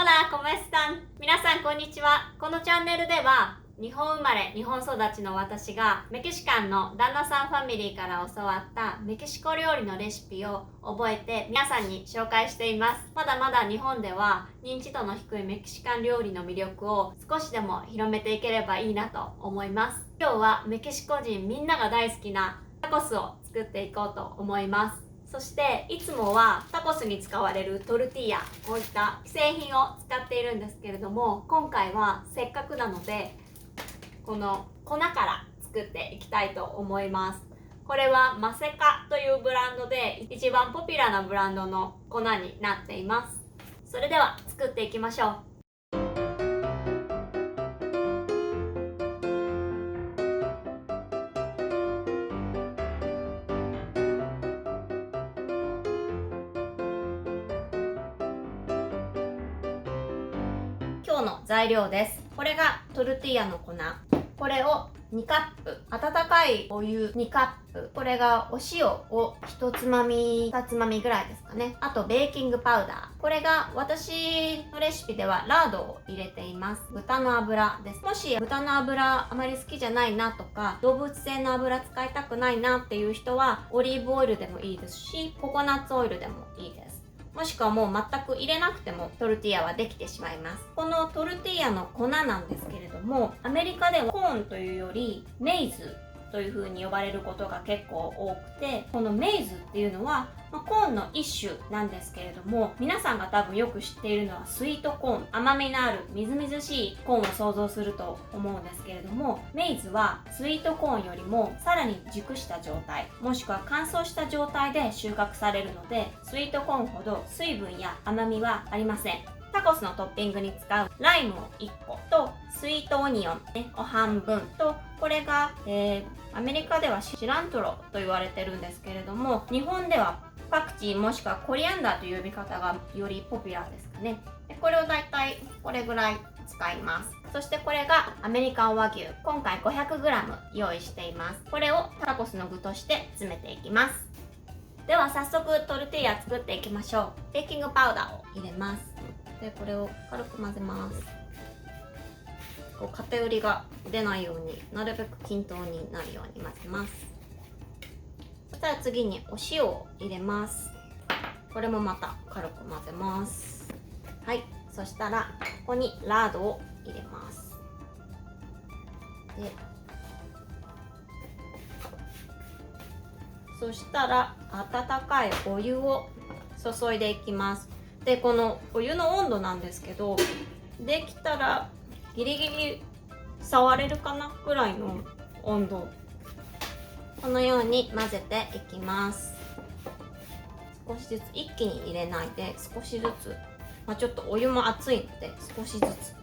Hola, ¿cómo están? 皆さんこんにちは。このチャンネルでは日本生まれ、日本育ちの私がメキシカンの旦那さんファミリーから教わったメキシコ料理のレシピを覚えて皆さんに紹介しています。まだまだ日本では認知度の低いメキシカン料理の魅力を少しでも広めていければいいなと思います。今日はメキシコ人みんなが大好きなタコスを作っていこうと思います。そしていつもはタコスに使われるトルティーヤ、こういった既製品を使っているんですけれども、今回はせっかくなのでこの粉から作っていきたいと思います。これはマセカというブランドで一番ポピュラーなブランドの粉になっています。それでは作っていきましょう。今日の材料です。これがトルティーヤの粉。これを2カップ、温かいお湯2カップ、これがお塩を1つまみ2つまみぐらいですかね。あとベーキングパウダー、これが私のレシピではラードを入れています。豚の油です。もし豚の油あまり好きじゃないなとか、動物性の油使いたくないなっていう人はオリーブオイルでもいいですし、ココナッツオイルでもいいです。もしくはもう全く入れなくてもトルティーヤはできてしまいます。このトルティーヤの粉なんですけれども、アメリカではコーンというよりメイズという風に呼ばれることが結構多くて、このメイズっていうのは、コーンの一種なんですけれども、皆さんが多分よく知っているのはスイートコーン、甘みのあるみずみずしいコーンを想像すると思うんですけれども、メイズはスイートコーンよりもさらに熟した状態、もしくは乾燥した状態で収穫されるので、スイートコーンほど水分や甘みはありません。タコスのトッピングに使うライムを1個とスイートオニオン、を半分と、これが、アメリカではシラントロと言われてるんですけれども、日本ではパクチーもしくはコリアンダーという呼び方がよりポピュラーですかね。でこれをだいたいこれぐらい使います。そしてこれがアメリカン和牛、今回 500g 用意しています。これをタコスの具として詰めていきます。では早速トルティーヤ作っていきましょう。ベーキングパウダーを入れます。でこれを軽く混ぜます。こう偏りが出ないようになるべく均等になるように混ぜます。そしたら次にお塩を入れます。これもまた軽く混ぜます。はい、そしたらここにラードを入れます。でそしたら温かいお湯を注いでいきます。でこのお湯の温度なんですけど、できたらギリギリ触れるかなぐらいの温度、このように混ぜていきます。少しずつ、一気に入れないで少しずつ、ちょっとお湯も熱いので少しずつ。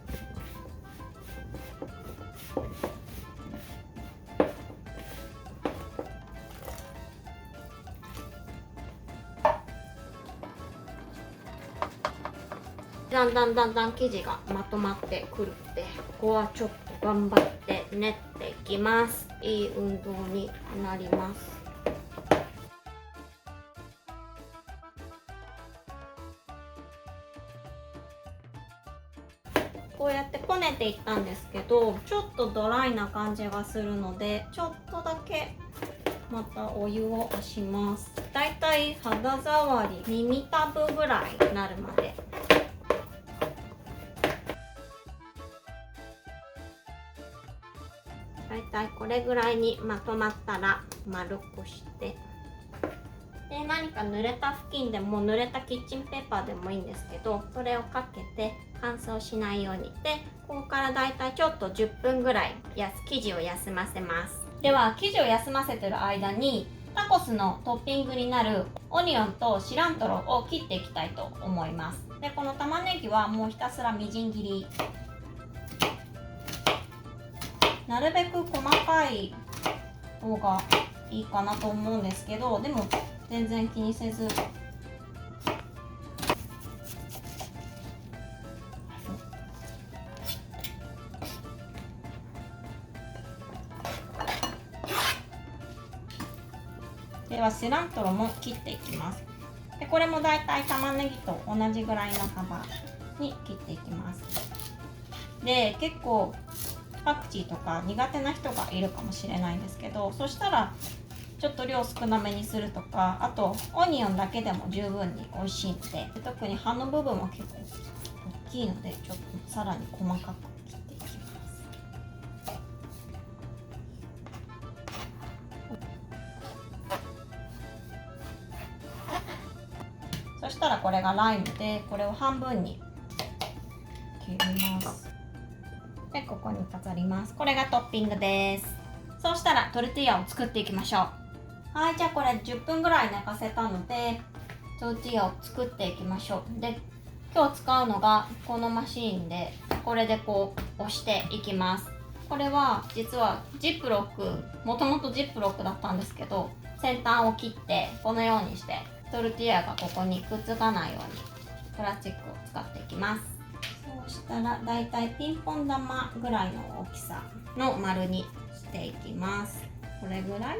だんだん生地がまとまってくるので、ここはちょっと頑張って練っていきます。いい運動になります。こうやってこねていったんですけど、ちょっとドライな感じがするので、ちょっとだけまたお湯を足します。だいたい肌触り耳たぶぐらいになるまで。だいたいこれぐらいにまとまったら丸くして、で何か濡れた布巾でも濡れたキッチンペーパーでもいいんですけど、それをかけて乾燥しないように。でここからだいたいちょっと10分ぐらい生地を休ませます。では生地を休ませてる間にタコスのトッピングになるオニオンとシラントロを切っていきたいと思います。でこの玉ねぎはもうひたすらみじん切り、なるべく細かい方がいいかなと思うんですけど、でも全然気にせず。ではシラントロも切っていきます。でこれもだいたい玉ねぎと同じぐらいの幅。に切っていきます。で、結構パクチーとか苦手な人がいるかもしれないんですけど、そしたらちょっと量少なめにするとか、あとオニオンだけでも十分に美味しいので、特に葉の部分は結構大きいので、ちょっとさらに細かく切っていきます。そしたらこれがライムで、これを半分に切ります。で、ここに飾ります。これがトッピングです。そうしたらトルティーヤを作っていきましょう。はい、じゃあこれ10分ぐらい寝かせたので、トルティーヤを作っていきましょう。で、今日使うのがこのマシーンで、これでこう押していきます。これは実はジップロック、もともとジップロックだったんですけど、先端を切ってこのようにしてトルティーヤがここにくっつかないようにプラスチックを使っていきます。そうしたらだいたいピンポン玉ぐらいの大きさの丸にしていきます。これぐらい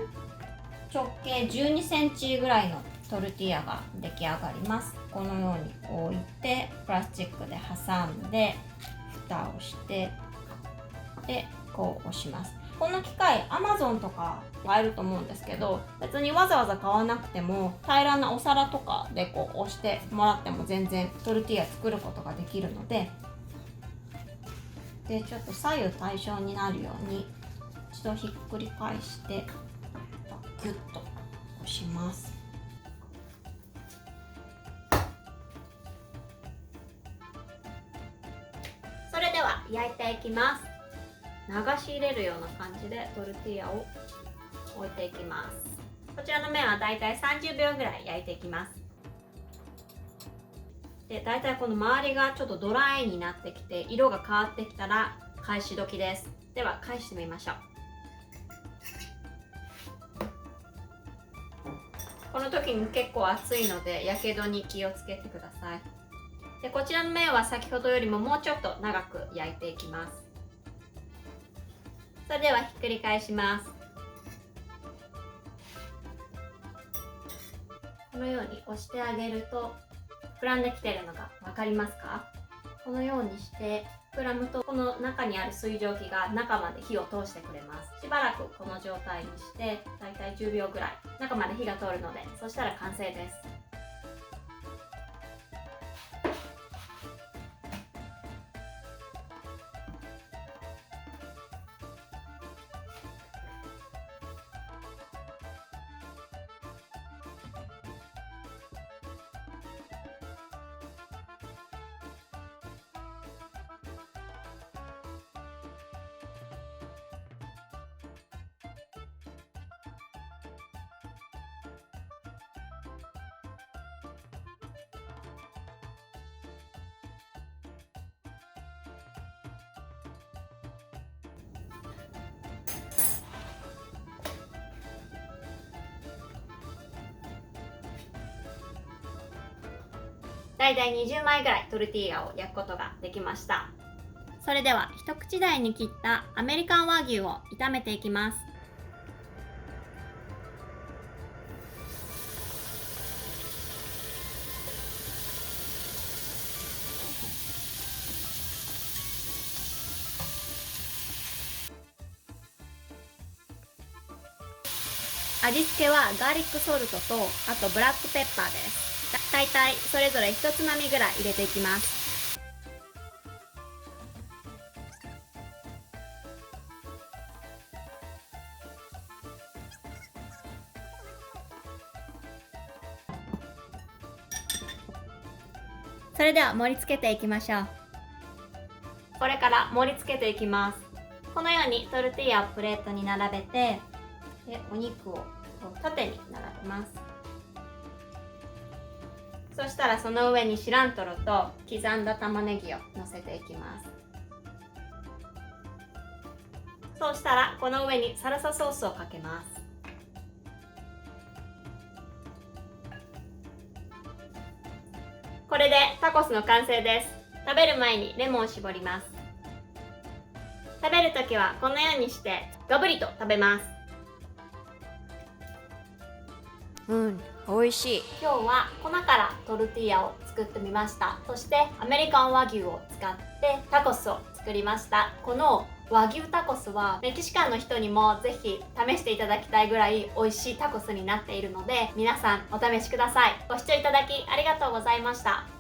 直径12センチぐらいのトルティーヤが出来上がります。このように置いてプラスチックで挟んで蓋をしてでこう押します。この機械 Amazon とか買えると思うんですけど、別にわざわざ買わなくても平らなお皿とかでこう押してもらっても全然トルティーヤ作ることができるので、ちょっと左右対称になるように一度ひっくり返してギュッと押します。それでは焼いていきます。流し入れるような感じでトルティーヤを置いていきます。こちらの麺はだいたい30秒ぐらい焼いていきます。で、だいたいこの周りがちょっとドライになってきて色が変わってきたら返し時です。では返してみましょう。この時に結構熱いのでやけどに気をつけてください。で、こちらの麺は先ほどよりももうちょっと長く焼いていきます。それではひっくり返します。このように押してあげると膨らんできているのが分かりますか？このようにして膨らむとこの中にある水蒸気が中まで火を通してくれます。しばらくこの状態にしてだいたい10秒ぐらい中まで火が通るので、そしたら完成です。だいたい20枚ぐらいトルティーヤを焼くことができました。それでは一口大に切ったアメリカン和牛を炒めていきます。味付けはガーリックソルトとあとブラックペッパーです。だいたいそれぞれ1つまみぐらい入れていきます。それでは盛り付けていきましょう。これから盛り付けていきます。このようにトルティーヤをプレートに並べて、でお肉を縦に並べます。そしたらその上にシラントロと刻んだ玉ねぎをのせていきます。そうしたらこの上にサルサソースをかけます。これでタコスの完成です。食べる前にレモンを絞ります。食べるときはこのようにしてガブリと食べます。美味しい。今日は粉からトルティーヤを作作ってみました。そしてアメリカン和牛を使ってタコスを作りました。この和牛タコスはメキシカンの人にもぜひ試していただきたいぐらい美味しいタコスになっているので、皆さんお試しください。ご視聴いただきありがとうございました。